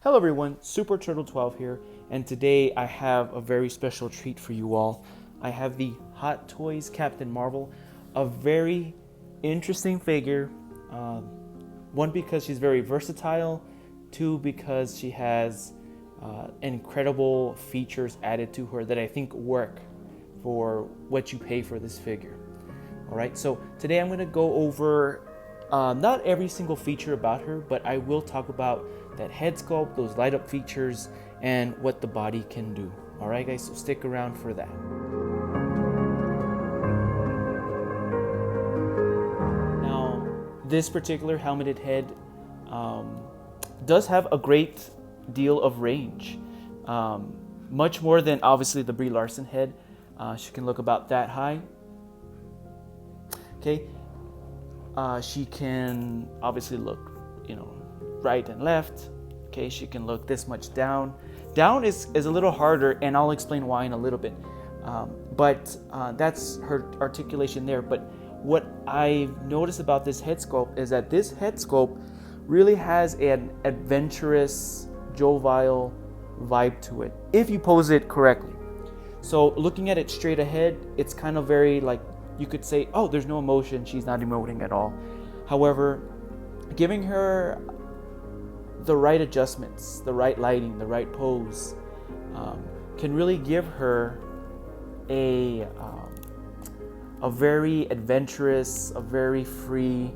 Hello everyone, Super Turtle 12 here, and today I have a very special treat for you all. I have the Hot Toys Captain Marvel, a very interesting figure. One, because she's very versatile. Two, because she has incredible features added to her that I think work for what you pay for this figure. Alright, so today I'm going to go over not every single feature about her, but I will talk about that head sculpt, those light up features, and what the body can do. Alright guys, so stick around for that. Now, this particular helmeted head does have a great deal of range. Much more than obviously the Brie Larson head. She can look about that high. Okay. She can obviously look, right and left. Okay, she can look this much down. Down is a little harder, and I'll explain why in a little bit. But that's her articulation there. But what I've noticed about this head sculpt is that this head sculpt really has an adventurous, jovial vibe to it, if you pose it correctly. So looking at it straight ahead, it's kind of very like, you could say, oh, there's no emotion, she's not emoting at all. However, giving her the right adjustments, the right lighting, the right pose, can really give her a very adventurous, a very free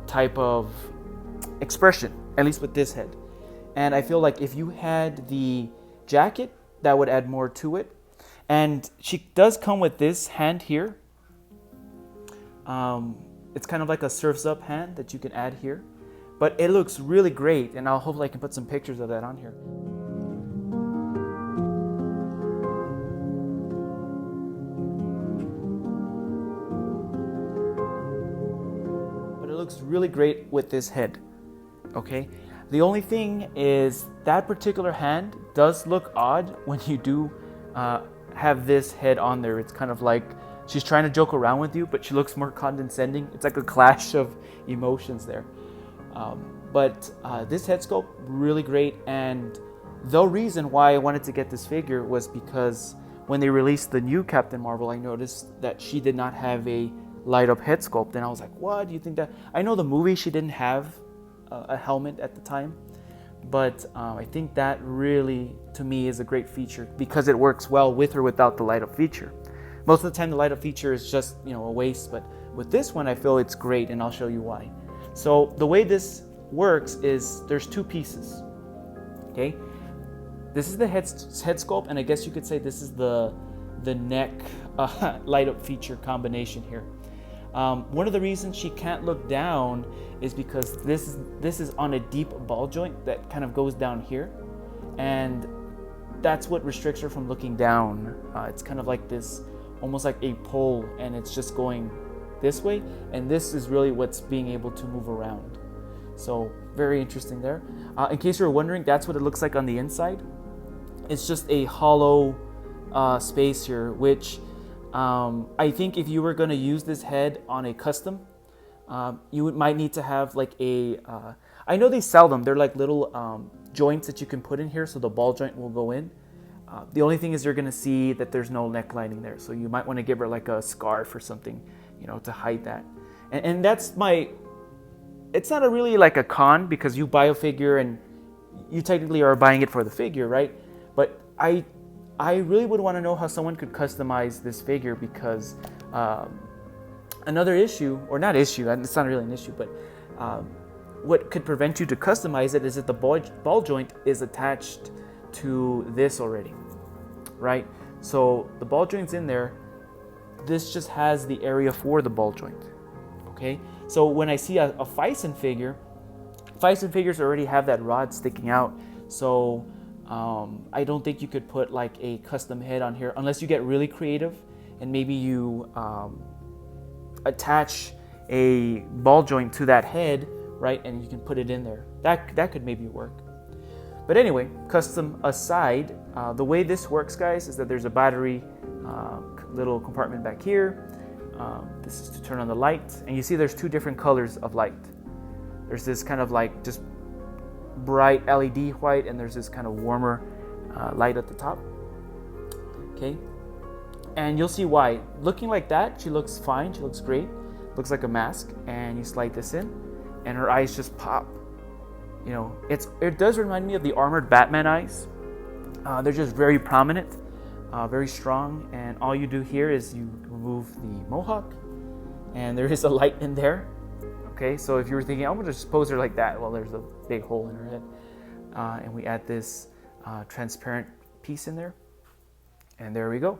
type of expression, at least with this head. And I feel like if you had the jacket, that would add more to it. And she does come with this hand here. It's kind of like a surf's up hand that you can add here. But it looks really great, and hopefully I can put some pictures of that on here. But it looks really great with this head, okay? The only thing is that particular hand does look odd when you do have this head on there. It's kind of like she's trying to joke around with you, but she looks more condescending. It's like a clash of emotions there. But this head sculpt, really great. And the reason why I wanted to get this figure was because when they released the new Captain Marvel, I noticed that she did not have a light up head sculpt. And I was like, what do you think that? I know the movie, she didn't have a helmet at the time. But I think that really, to me, is a great feature because it works well with or without the light up feature. Most of the time, the light up feature is just, a waste. But with this one, I feel it's great, and I'll show you why. So the way this works is there's two pieces. Okay, this is the head sculpt, and I guess you could say this is the neck light up feature combination here. One of the reasons she can't look down is because this is on a deep ball joint that kind of goes down here, and that's what restricts her from looking down. It's kind of like this, almost like a pole, and it's just going this way, and this is really what's being able to move around. So very interesting there. In case you're wondering, that's what it looks like on the inside. It's just a hollow space here, which I think if you were going to use this head on a custom, you might need to have like I know they sell them. They're like little joints that you can put in here, so the ball joint will go in. The only thing is you're going to see that there's no neck lining there, so you might want to give her like a scarf or something, to hide that. And that's it's not really like a con, because you buy a figure and you technically are buying it for the figure, right? But I really would want to know how someone could customize this figure, because another issue, or not issue, it's not really an issue, but what could prevent you to customize it is that the ball joint is attached to this already, right? So the ball joint's in there. This just has the area for the ball joint, okay? So when I see a Fison figure, Fison figures already have that rod sticking out, so I don't think you could put like a custom head on here unless you get really creative and maybe you attach a ball joint to that head, right? And you can put it in there. That could maybe work. But anyway, custom aside, the way this works, guys, is that there's a battery little compartment back here. This is to turn on the light, and you see there's two different colors of light. There's this kind of like just bright LED white, and there's this kind of warmer light at the top. Okay, and you'll see why. Looking like that, she looks fine. She looks great. Looks like a mask. And you slide this in, and her eyes just pop. You know, it does remind me of the armored Batman eyes. They're just very prominent, very strong. And all you do here is you remove the mohawk, and there is a light in there. Okay, so if you were thinking, I'm gonna just pose her like that, well, there's a big hole in her head. And we add this transparent piece in there. And there we go.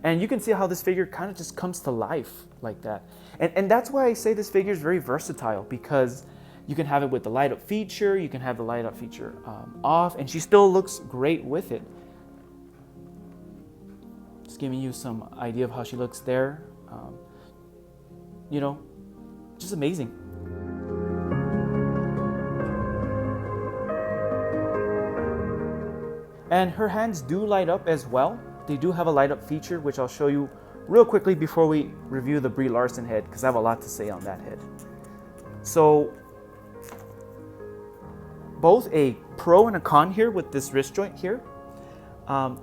And you can see how this figure kind of just comes to life like that. And that's why I say this figure is very versatile, because you can have it with the light up feature, you can have the light up feature off, and she still looks great with it. Just giving you some idea of how she looks there. You know, just amazing. And her hands do light up as well. They do have a light up feature, which I'll show you real quickly before we review the Brie Larson head, because I have a lot to say on that head. So, both a pro and a con here with this wrist joint here.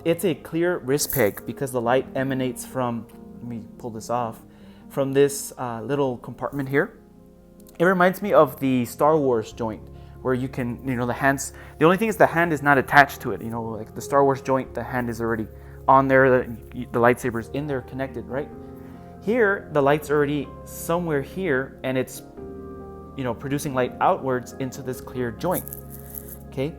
It's a clear wrist peg because the light emanates from, let me pull this off, from this little compartment here. It reminds me of the Star Wars joint, where you can, you know, the hands, the only thing is the hand is not attached to it. You know, like the Star Wars joint, the hand is already on there, the lightsaber's in there connected, right? Here, the light's already somewhere here, and it's, you know, producing light outwards into this clear joint, okay?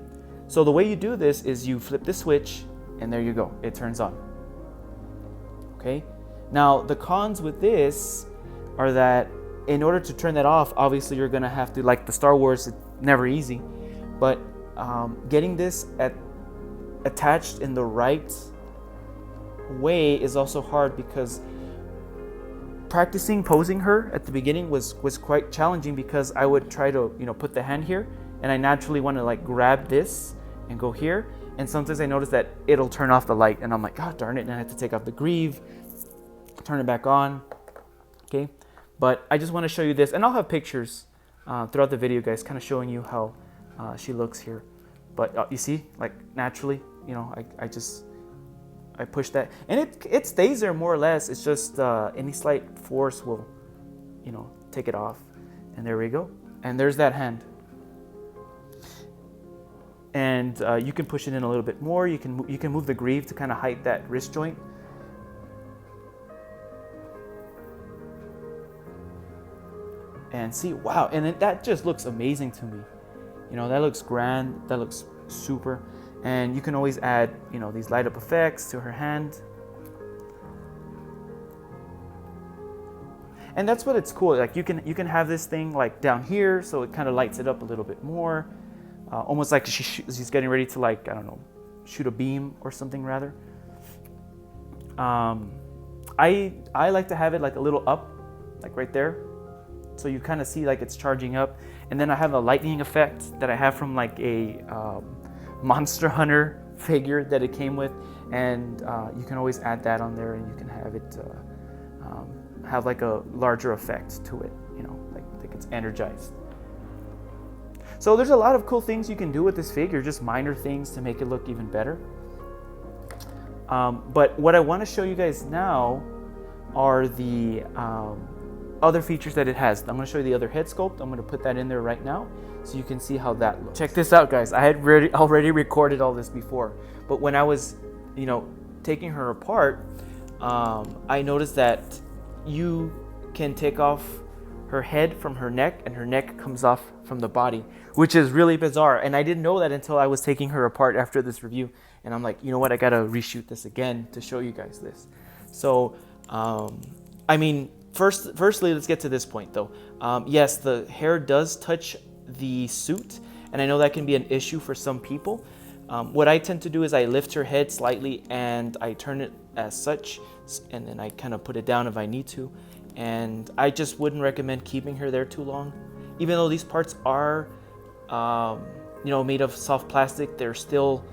So the way you do this is you flip the switch, and there you go, it turns on, okay? Now, the cons with this are that in order to turn that off, obviously you're gonna have to, like the Star Wars, it's never easy, but getting this attached in the right way is also hard, because practicing posing her at the beginning was quite challenging, because I would try to, you know, put the hand here, and I naturally want to like grab this and go here, and sometimes I notice that it'll turn off the light, and I'm like, God darn it, and I have to take off the greave, turn it back on, okay? But I just want to show you this, and I'll have pictures throughout the video, guys, kind of showing you how she looks here. But you see, like naturally, you know, I push that, and it stays there more or less. It's just any slight force will, you know, take it off, and there we go. And there's that hand. And you can push it in a little bit more. You can move the greave to kind of hide that wrist joint. And see, wow, and that just looks amazing to me. You know, that looks grand, that looks super. And you can always add, you know, these light up effects to her hand. And that's what it's cool. Like you can have this thing like down here, so it kind of lights it up a little bit more. Almost like she's getting ready to, like, I don't know, shoot a beam or something rather. I like to have it like a little up, like right there. So you kind of see like it's charging up. And then I have a lightning effect that I have from like a Monster Hunter figure that it came with. And you can always add that on there, and you can have it have like a larger effect to it, you know, like it's energized. So there's a lot of cool things you can do with this figure, just minor things to make it look even better. But what I want to show you guys now are the other features that it has. I'm going to show you the other head sculpt. I'm going to put that in there right now so you can see how that looks. Check this out, guys. I had already recorded all this before, but when I was, you know, taking her apart, I noticed that you can take off her head from her neck, and her neck comes off from the body, which is really bizarre. And I didn't know that until I was taking her apart after this review. And I'm like, you know what? I got to reshoot this again to show you guys this. So, I mean, Firstly, let's get to this point though. Yes, the hair does touch the suit, and I know that can be an issue for some people. What I tend to do is I lift her head slightly and I turn it as such, and then I kind of put it down if I need to. And I just wouldn't recommend keeping her there too long. Even though these parts are, you know, made of soft plastic, they're still,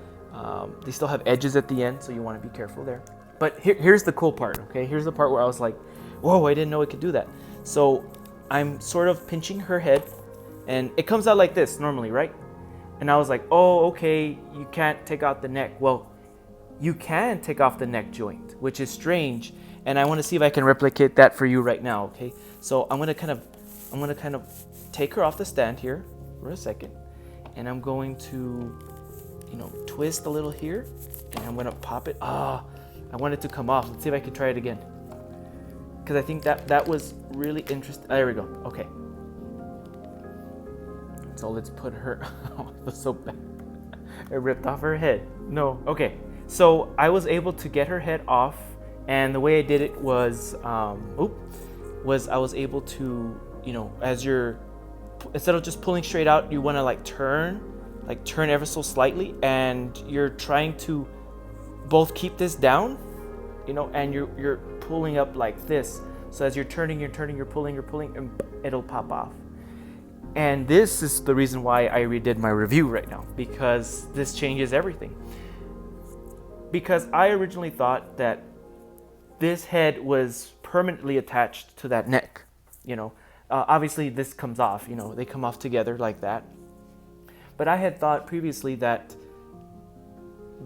they still have edges at the end, so you want to be careful there. But here's the cool part, okay? Here's the part where I was like, whoa, I didn't know it could do that. So I'm sort of pinching her head, And it comes out like this normally, right? And I was like, oh, okay, you can't take out the neck. Well, you can take off the neck joint, which is strange. And I want to see if I can replicate that for you right now, okay? So I'm gonna kind of take her off the stand here for a second, and I'm going to, twist a little here, and I'm gonna pop it. I want it to come off. Let's see if I can try it again, because I think that was really interesting. There we go. Okay. So let's put her. Oh, I feel so bad. I ripped off her head. No. Okay. So I was able to get her head off, and the way I did it was, I was able to, as you're, instead of just pulling straight out, you want to turn ever so slightly, and you're trying to both keep this down, and you're pulling up like this. So as you're turning, you're pulling, and it'll pop off. And this is the reason why I redid my review right now, because this changes everything. Because I originally thought that this head was permanently attached to that neck. Obviously this comes off, they come off together like that. But I had thought previously that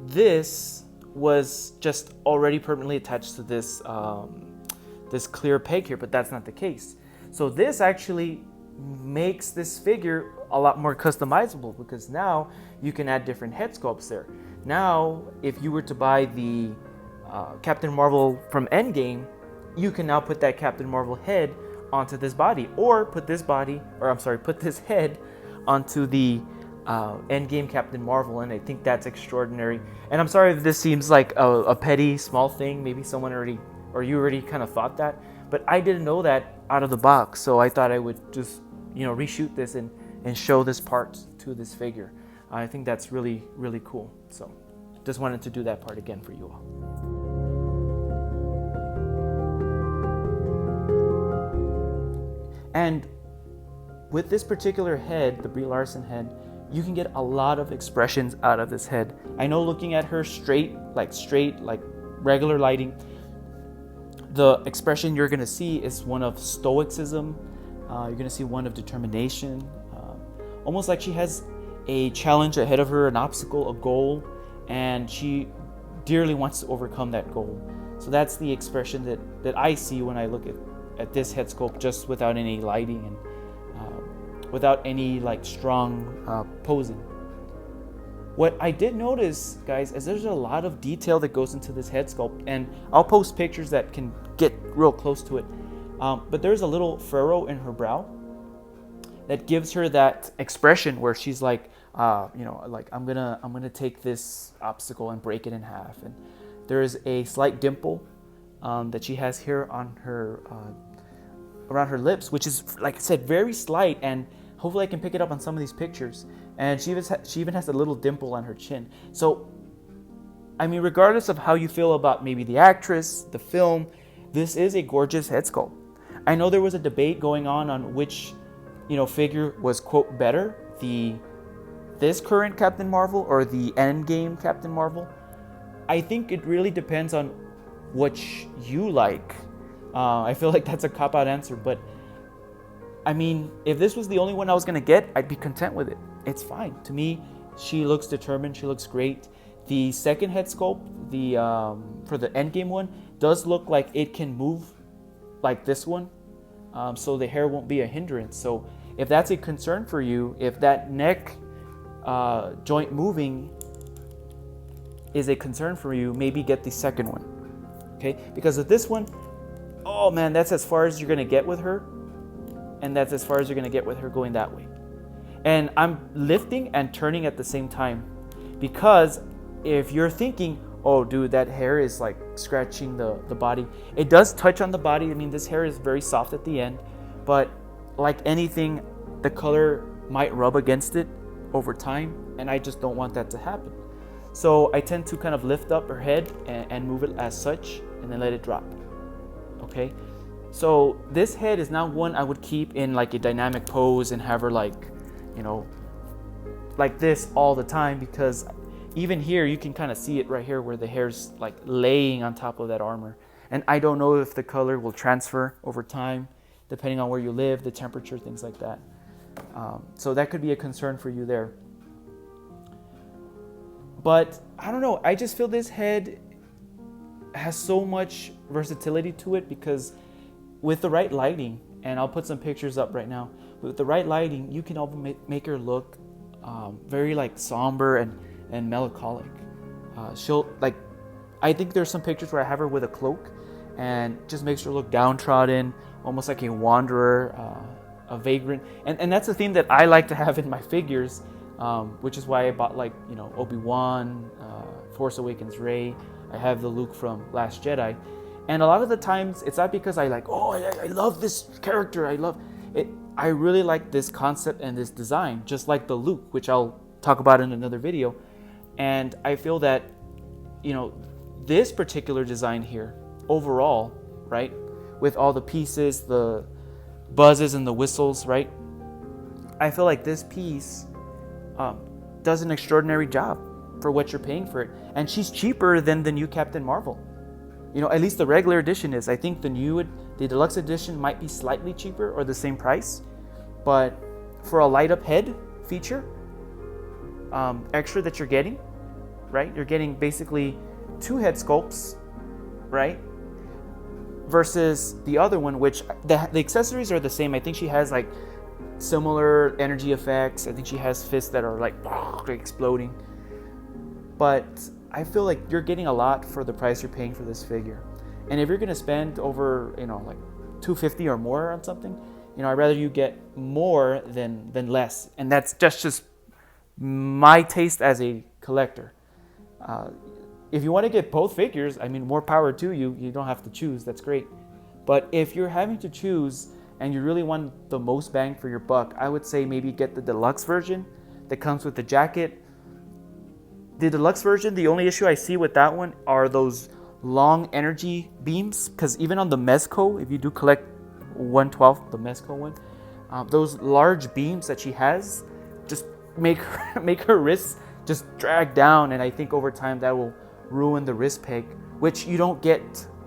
this was just already permanently attached to this this clear peg here, but that's not the case. So this actually makes this figure a lot more customizable, because now you can add different head sculpts there. Now, if you were to buy the Captain Marvel from Endgame, you can now put that Captain Marvel head onto this body, or put this head onto the Endgame Captain Marvel, and I think that's extraordinary. And I'm sorry if this seems like a petty, small thing. Maybe someone already, or you already kind of thought that, but I didn't know that out of the box, so I thought I would just, reshoot this and show this part to this figure. I think that's really, really cool. So just wanted to do that part again for you all. And with this particular head, the Brie Larson head, you can get a lot of expressions out of this head. I know looking at her straight, like regular lighting, the expression you're gonna see is one of stoicism. You're gonna see one of determination, almost like she has a challenge ahead of her, an obstacle, a goal, and she dearly wants to overcome that goal. So that's the expression that I see when I look at this head sculpt, just without any lighting and without any strong posing. What I did notice, guys, is there's a lot of detail that goes into this head sculpt, and I'll post pictures that can get real close to it. But there's a little furrow in her brow that gives her that expression where she's like, I'm gonna take this obstacle and break it in half. And there is a slight dimple that she has here on her around her lips, which is, like I said, very slight, and hopefully I can pick it up on some of these pictures. And she even has a little dimple on her chin. So, I mean, regardless of how you feel about maybe the actress, the film, this is a gorgeous head sculpt. I know there was a debate going on which, figure was, quote, better, this current Captain Marvel or the Endgame Captain Marvel. I think it really depends on what you like. I feel like that's a cop-out answer, but I mean, if this was the only one I was gonna get, I'd be content with it. It's fine. To me, she looks determined, she looks great. The second head sculpt, for the Endgame one, does look like it can move like this one, so the hair won't be a hindrance. So if that's a concern for you, if that neck joint moving is a concern for you, maybe get the second one, okay? Because with this one, oh man, that's as far as you're gonna get with her, and that's as far as you're gonna get with her going that way. And I'm lifting and turning at the same time, because if you're thinking, oh dude, that hair is like scratching the body, it does touch on the body. I mean, this hair is very soft at the end, but like anything, the color might rub against it over time, and I just don't want that to happen. So I tend to kind of lift up her head and move it as such, and then let it drop. Okay, so this head is now one I would keep in like a dynamic pose and have her like this all the time, because even here you can kind of see it right here where the hair's like laying on top of that armor. And I don't know if the color will transfer over time depending on where you live, the temperature, things like that. So that could be a concern for you there. But I don't know, I just feel this head has so much versatility to it, because with the right lighting, and I'll put some pictures up right now, with the right lighting, you can also make her look very like somber and melancholic. She'll like, I think there's some pictures where I have her with a cloak and just makes her look downtrodden, almost like a wanderer, a vagrant. And that's the theme that I like to have in my figures, which is why I bought, like, you know, Obi-Wan, Force Awakens Rey. I have the Luke from Last Jedi. And a lot of the times it's not because I like, oh, I love this character, I love it. I really like this concept and this design, just like the Luke, which I'll talk about in another video. And I feel that, you know, this particular design here, overall, right, with all the pieces, the buzzes and the whistles, right, I feel like this piece does an extraordinary job for what you're paying for it. And she's cheaper than the new Captain Marvel. You know, at least the regular edition is. I think the deluxe edition might be slightly cheaper or the same price. But for a light up head feature, extra that you're getting, right? You're getting basically 2 head sculpts, right? Versus the other one, which the accessories are the same. I think she has like similar energy effects. I think she has fists that are like exploding. But I feel like you're getting a lot for the price you're paying for this figure. And if you're going to spend over, you know, like $250 or more on something, you know, I'd rather you get more than less. And that's just my taste as a collector. If you want to get both figures, I mean, more power to you. You don't have to choose. That's great. But if you're having to choose and you really want the most bang for your buck, I would say maybe get the deluxe version that comes with the jacket. The deluxe version, the only issue I see with that one are those long energy beams, because even on the Mezco, if you do collect 1/12, the Mezco one, those large beams that she has just make her wrists just drag down, and I think over time that will ruin the wrist peg, which you don't get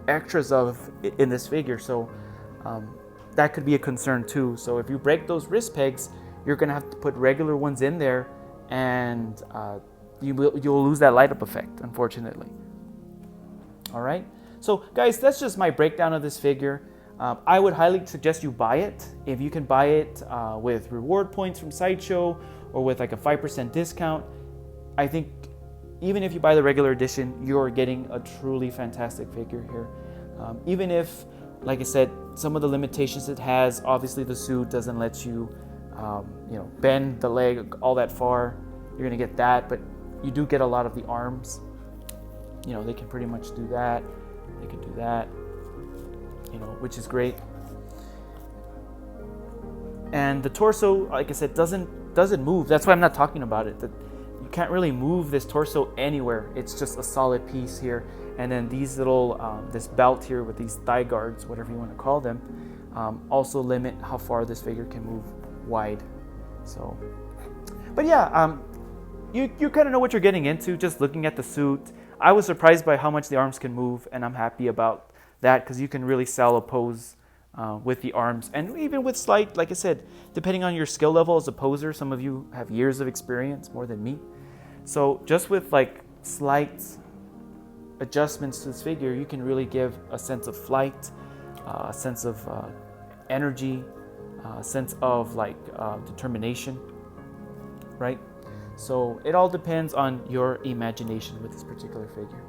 extras of in this figure. So that could be a concern too. So if you break those wrist pegs, you're gonna have to put regular ones in there, and you'll lose that light up effect, unfortunately. All right, so guys, that's just my breakdown of this figure. I would highly suggest you buy it. If you can buy it with reward points from Sideshow or with like a 5% discount, I think even if you buy the regular edition, you're getting a truly fantastic figure here. Even if, like I said, some of the limitations it has, obviously the suit doesn't let you, you know, bend the leg all that far. You're gonna get that, but you do get a lot of the arms. You know, they can pretty much do that. They can do that, you know, which is great. And the torso, like I said, doesn't move. That's why I'm not talking about it. You can't really move this torso anywhere. It's just a solid piece here. And then these little, this belt here with these thigh guards, whatever you want to call them, also limit how far this figure can move wide. So, but yeah, you kind of know what you're getting into just looking at the suit. I was surprised by how much the arms can move, and I'm happy about that, because you can really sell a pose with the arms, and even with slight, like I said, depending on your skill level as a poser. Some of you have years of experience, more than me. So just with like slight adjustments to this figure, you can really give a sense of flight, a sense of energy, a sense of like determination, right? So it all depends on your imagination with this particular figure.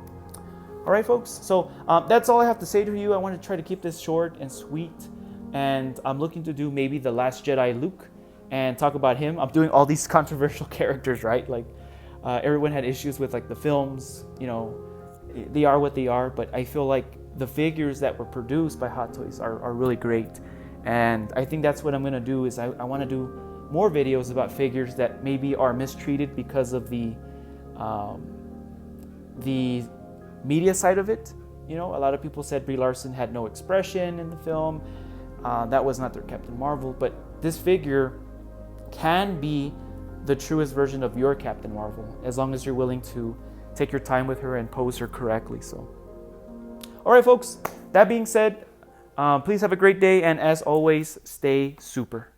All right, folks, so that's all I have to say to you. I want to try to keep this short and sweet, and I'm looking to do maybe the Last Jedi Luke and talk about him. I'm doing all these controversial characters, right? Like everyone had issues with like the films, you know, they are what they are, but I feel like the figures that were produced by Hot Toys are really great. And I think that's what I'm gonna do, is I wanna do more videos about figures that maybe are mistreated because of the media side of it. You know, a lot of people said Brie Larson had no expression in the film. That was not their Captain Marvel, but this figure can be the truest version of your Captain Marvel, as long as you're willing to take your time with her and pose her correctly. So, all right, folks, that being said, please have a great day, and as always, stay super.